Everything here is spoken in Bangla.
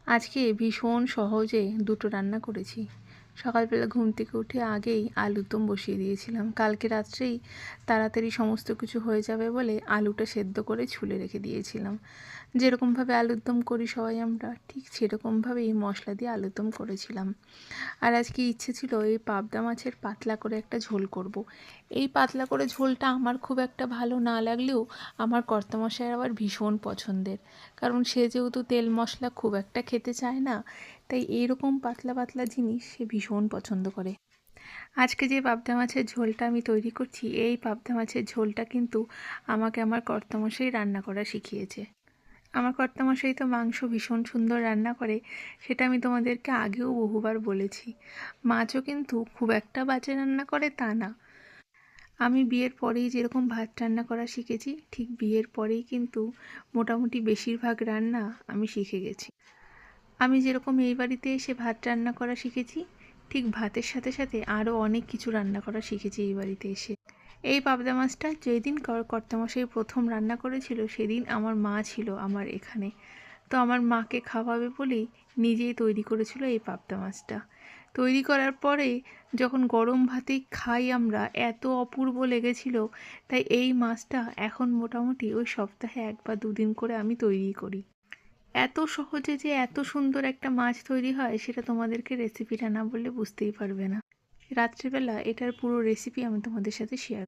আজকে ভীষণ সহজে দুটো রান্না করেছি। সকালবেলা ঘুম থেকে উঠে আগেই আলুর দম বসিয়ে দিয়েছিলাম। কালকে রাত্রেই তাড়াতাড়ি সমস্ত কিছু হয়ে যাবে বলে আলুটা সেদ্ধ করে ছুলে রেখে দিয়েছিলাম। যেরকমভাবে আলুর দম করি সবাই আমরা, ঠিক সেরকমভাবেই মশলা দিয়ে আলুর দম করেছিলাম। আর আজকে ইচ্ছে ছিল এই পাবদা মাছের পাতলা করে একটা ঝোল করব। এই পাতলা করে ঝোলটা আমার খুব একটা ভালো না লাগলেও আমার কর্তামশাইয়ের আবার ভীষণ পছন্দের, কারণ সে যেহেতু তেল মশলা খুব একটা খেতে চায় না, তাই এইরকম পাতলা পাতলা জিনিস সে ভীষণ পছন্দ করে। আজকে যে পাবদা মাছের ঝোলটা আমি তৈরি করছি, এই পাবদা মাছের ঝোলটা কিন্তু আমাকে আমার কর্তামশাই রান্না করা শিখিয়েছে। আমার কর্তামশাই তো মাংস ভীষণ সুন্দর রান্না করে, সেটা আমি তোমাদেরকে আগেও বহুবার বলেছি। মাছও কিন্তু খুব একটা বাজে রান্না করে তা না। আমি বিয়ের পরেই যেরকম ভাত রান্না করা শিখেছি, ঠিক বিয়ের পরেই কিন্তু মোটামুটি বেশিরভাগ রান্না আমি শিখে গেছি। আমি যেরকম এই বাড়িতে এসে ভাত রান্না করা শিখেছি, ঠিক ভাতের সাথে সাথে আরও অনেক কিছু রান্না করা শিখেছি এই বাড়িতে এসে। এই পাবদা মাছটা যেদিন কর্তামশাই প্রথম রান্না করেছিল, সেদিন আমার মা ছিল আমার এখানে। তো আমার মাকে খাওয়াবে বলেই নিজেই তৈরি করেছিল এই পাবদা মাছটা। তৈরি করার পরে যখন গরম ভাতেই খাই আমরা, এত অপূর্ব লেগেছিল। তাই এই মাছটা এখন মোটামুটি ওই সপ্তাহে 1 বা 2 দিন করে আমি তৈরি করি। এত সহজে যে এত সুন্দর একটা মাছ তৈরি হয়, সেটা তোমাদেরকে রেসিপিটা না বললে বুঝতেই পারবে না। রাত্রিবেলা এটার পুরো রেসিপি আমি তোমাদের সাথে শেয়ার